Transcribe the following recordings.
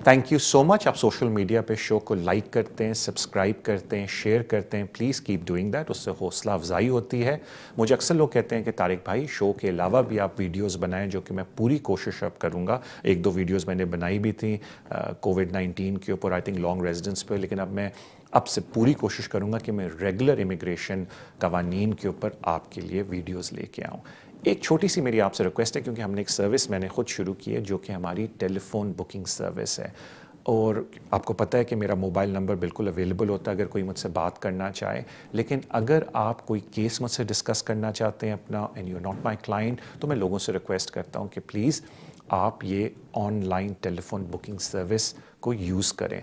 Thank you so much. आप social media पे show को लाइक करते हैं, सब्सक्राइब करते हैं, शेयर करते हैं, प्लीज़ कीप डूइंग दैट, उससे हौसला अफजाई होती है। मुझे अक्सर लोग कहते हैं कि तारिक भाई शो के अलावा भी आप वीडियोस बनाएं, जो कि मैं पूरी कोशिश अब करूँगा। एक दो वीडियोस मैंने बनाई भी थी कोविड-19 के ऊपर, आई थिंक लॉन्ग रेजिडेंस पे, लेकिन अब से पूरी कोशिश करूँगा कि मैं रेगुलर इमिग्रेशन कवानीन के ऊपर आपके लिए वीडियोज़ लेके आऊँ। एक छोटी सी मेरी आपसे रिक्वेस्ट है, क्योंकि हमने एक सर्विस मैंने खुद शुरू की है जो कि हमारी टेलीफोन बुकिंग सर्विस है, और आपको पता है कि मेरा मोबाइल नंबर बिल्कुल अवेलेबल होता है अगर कोई मुझसे बात करना चाहे। लेकिन अगर आप कोई केस मुझसे डिस्कस करना चाहते हैं अपना, and you are not my client, तो मैं लोगों से रिक्वेस्ट करता हूँ कि प्लीज़ आप ये ऑनलाइन टेलीफोन बुकिंग सर्विस को यूज़ करें।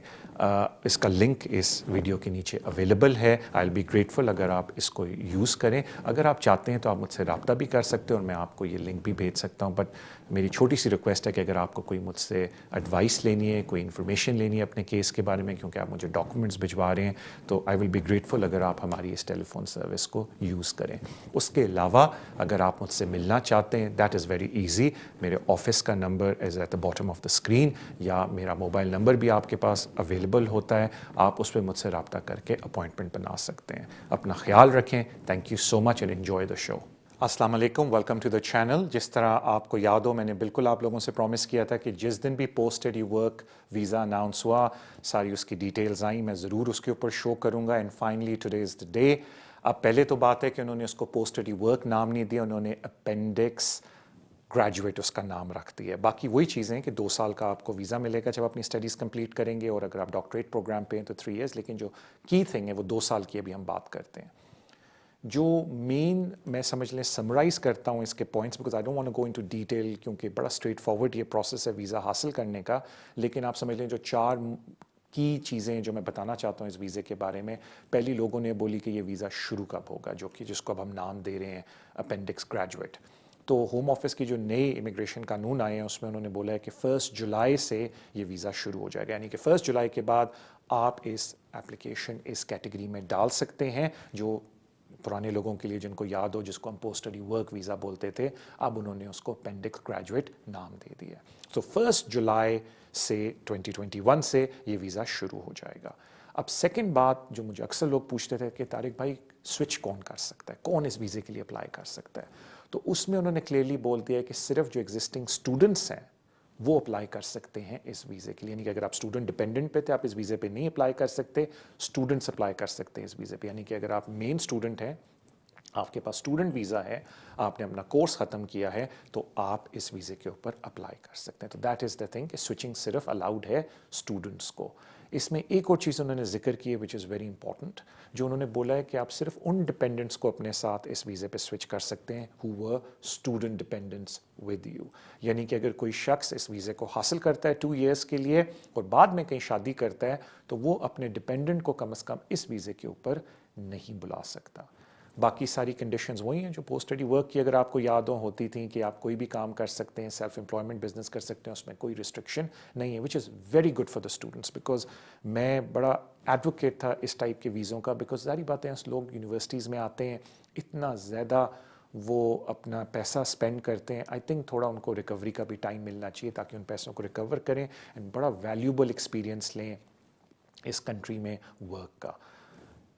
इसका लिंक इस वीडियो के नीचे अवेलेबल है। आई विल बी ग्रेटफुल अगर आप इसको यूज़ करें। अगर आप चाहते हैं तो आप मुझसे रब्ता भी कर सकते हो और मैं आपको ये लिंक भी भेज सकता हूँ। बट मेरी छोटी सी रिक्वेस्ट है कि अगर आपको कोई मुझसे एडवाइस लेनी है, कोई इन्फॉर्मेशन लेनी है अपने केस के बारे में, क्योंकि आप मुझे डॉक्यूमेंट्स भिजवा रहे हैं, तो आई विल बी ग्रेटफुल अगर आप हमारी इस टेलीफोन सर्विस को यूज़ करें। उसके अलावा अगर आप मुझसे मिलना चाहते हैं, दैट इज़ वेरी ईजी। मेरे ऑफिस का number is at the bottom of the screen, या मेरा मोबाइल नंबर भी आपके पास अवेलेबल होता है। आप उस पर मुझसे रब्ता करके अपॉइंटमेंट बना सकते हैं। अपना ख्याल रखें। Thank you so much and enjoy the show. अस्सलाम वालेकुम, वेलकम टू द चैनल। जिस तरह आपको याद हो, मैंने बिल्कुल आप लोगों से प्रॉमिस किया था कि जिस दिन भी post study work visa announce हुआ, सारी उसकी डिटेल्स आई, मैं ज़रूर उसके ऊपर शो करूँगा। And finally today is the day. अब पहले तो बात है कि उन्होंने उसको पोस्ट स्टडी वर्क नाम नहीं दिया, उन्होंने अपेंडिक्स ग्रेजुएट उसका नाम रख दिया है। बाकी वही चीज़ें कि 2 साल का आपको वीज़ा मिलेगा जब अपनी स्टडीज़ कंप्लीट करेंगे, और अगर आप डॉक्टरेट प्रोग्राम पे हैं तो 3 इयर्स, लेकिन जो की थिंग है वो 2 साल की अभी हम बात करते हैं। जो मेन मैं समझ लें समराइज़ करता हूँ इसके points, because I don't want to go into detail, क्योंकि बड़ा स्ट्रेट फॉरवर्ड ये प्रोसेस है वीज़ा हासिल करने का। लेकिन आप समझ लें जो 4 की चीज़ें जो मैं बताना चाहता हूँ इस वीज़े के बारे में। पहली, लोगों ने बोली कि ये वीज़ा शुरू कब होगा, जो कि जिसको अब हम नाम दे रहे हैं अपेंडिक्स ग्रेजुएट। तो होम ऑफिस की जो नए इमिग्रेशन कानून आए हैं उसमें उन्होंने बोला है कि 1 जुलाई से ये वीज़ा शुरू हो जाएगा, यानी कि 1 जुलाई के बाद आप इस एप्लीकेशन इस कैटेगरी में डाल सकते हैं। जो पुराने लोगों के लिए जिनको याद हो, जिसको हम पोस्ट स्टडी वर्क वीज़ा बोलते थे, अब उन्होंने उसको अपेंडिक्स ग्रेजुएट नाम दे दिया। तो 1 जुलाई से 2021 से ये वीज़ा शुरू हो जाएगा। अब सेकंड बात जो मुझे अक्सर लोग पूछते थे कि तारिक भाई स्विच कौन कर सकता है, कौन इस वीज़े के लिए अप्लाई कर सकता है, तो उसमें उन्होंने क्लियरली बोल दिया है कि सिर्फ जो एग्जिस्टिंग स्टूडेंट्स हैं वो अप्लाई कर सकते हैं इस वीज़े के लिए। यानी कि अगर आप स्टूडेंट डिपेंडेंट पे थे, आप इस वीज़े पे नहीं अप्लाई कर सकते, स्टूडेंट्स अप्लाई कर सकते हैं इस वीज़े पे। यानी कि अगर आप मेन स्टूडेंट हैं, आपके पास स्टूडेंट वीज़ा है, आपने अपना कोर्स ख़त्म किया है, तो आप इस वीज़े के ऊपर अप्लाई कर सकते हैं। तो दैट इज़ द थिंग कि स्विचिंग सिर्फ अलाउड है स्टूडेंट्स को। इसमें एक और चीज़ उन्होंने जिक्र की है विच इज़ वेरी इंपॉर्टेंट, जो उन्होंने बोला है कि आप सिर्फ उन डिपेंडेंट्स को अपने साथ इस वीज़े पे स्विच कर सकते हैं who were student dependents with you. यानी कि अगर कोई शख्स इस वीज़े को हासिल करता है 2 ईयर्स के लिए और बाद में कहीं शादी करता है, तो वो अपने डिपेंडेंट को कम से कम इस वीज़े के ऊपर नहीं बुला सकता। बाकी सारी कंडीशंस वही हैं जो पोस्ट स्टडी वर्क की, अगर आपको याद हो, होती थी कि आप कोई भी काम कर सकते हैं, सेल्फ एम्प्लॉयमेंट बिजनेस कर सकते हैं, उसमें कोई रिस्ट्रिक्शन नहीं है, which is very good for the students. Because मैं बड़ा एडवोकेट था इस टाइप के वीज़ों का, बिकॉज सारी बातें हैं, लोग यूनिवर्सिटीज़ में आते हैं, इतना ज़्यादा वो अपना पैसा स्पेंड करते हैं, आई थिंक थोड़ा उनको रिकवरी का भी टाइम मिलना चाहिए ताकि उन पैसों को रिकवर करें एंड बड़ा वैल्यूबल एक्सपीरियंस लें इस कंट्री में वर्क का।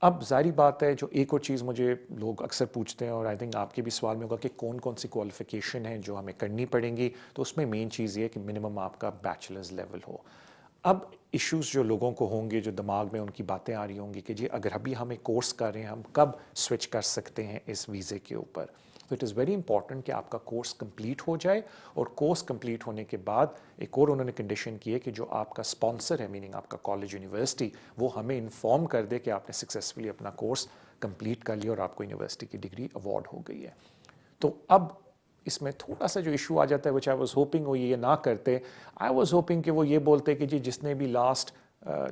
अब ज़ाहिर बात है, जो एक और चीज़ मुझे लोग अक्सर पूछते हैं, और आई थिंक आपके भी सवाल में होगा कि कौन कौन सी क्वालिफ़िकेशन है जो हमें करनी पड़ेंगी, तो उसमें मेन चीज़ ये है कि मिनिमम आपका बैचलर्स लेवल हो। अब इश्यूज़ जो लोगों को होंगे, जो दिमाग में उनकी बातें आ रही होंगी कि जी अगर अभी हम एक कोर्स कर रहे हैं, हम कब स्विच कर सकते हैं इस वीज़े के ऊपर। तो इट इज़ वेरी इंपॉर्टेंट कि आपका कोर्स कंप्लीट हो जाए, और कोर्स कंप्लीट होने के बाद एक और उन्होंने कंडीशन की है कि जो आपका स्पॉन्सर है, मीनिंग आपका कॉलेज यूनिवर्सिटी, वो हमें इन्फॉर्म कर दे कि आपने सक्सेसफुली अपना कोर्स कंप्लीट कर लिया और आपको यूनिवर्सिटी की डिग्री अवार्ड हो गई है। तो अब इसमें थोड़ा सा जो इशू आ जाता है, विच आई वॉज होपिंग वो ये ना करते। आई वॉज होपिंग कि वो ये बोलते कि जी जिसने भी लास्ट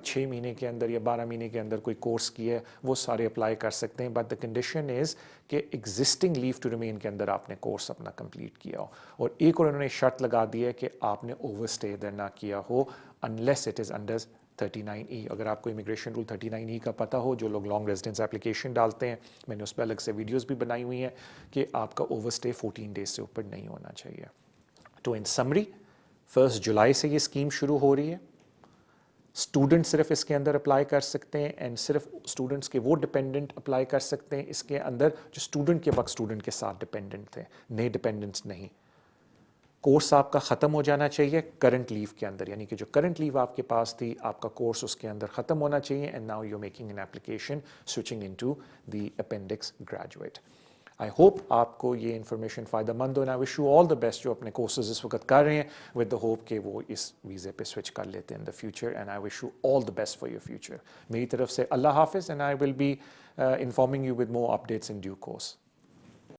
6 महीने के अंदर या 12 महीने के अंदर कोई कोर्स किया है वो सारे अप्लाई कर सकते हैं, बट द कंडीशन इज़ कि एग्जिस्टिंग लीव टू रिमेन के अंदर आपने कोर्स अपना कंप्लीट किया हो। और एक और उन्होंने शर्त लगा दी है कि आपने ओवर स्टे इधर ना किया हो unless it is under 39E। अगर आपको इमिग्रेशन रूल 39E का पता हो, जो लोग लॉन्ग रेजिडेंस एप्लीकेशन डालते हैं, मैंने उस पर अलग से वीडियोस भी बनाई हुई हैं कि आपका ओवर स्टे 14 डेज से ऊपर नहीं होना चाहिए। तो इन समरी 1 जुलाई से ये स्कीम शुरू हो रही है। اسٹوڈنٹ صرف اس کے اندر اپلائی کر سکتے ہیں اینڈ صرف اسٹوڈنٹس کے وہ ڈپینڈنٹ اپلائی کر سکتے ہیں اس کے اندر جو اسٹوڈنٹ کے وقت اسٹوڈنٹ کے ساتھ ڈپینڈنٹ تھے, نئے ڈپینڈنٹس نہیں. کورس آپ کا ختم ہو جانا چاہیے کرنٹ لیو کے اندر, یعنی کہ جو کرنٹ لیو آپ کے پاس تھی آپ کا کورس اس کے اندر ختم ہونا چاہیے, and now you making an application switching into the appendix graduate. I hope آپ کو یہ انفارمیشن فائدہ مند ہو, and I wish you all the best جو اپنے کورسز اس وقت کر رہے ہیں ود دا ہوپ کہ وہ اس ویزے پہ سوئچ کر لیتے ہیں in the future, and I wish you all the best for your future. میری طرف سے اللہ حافظ, and I will be informing you with more updates in due course.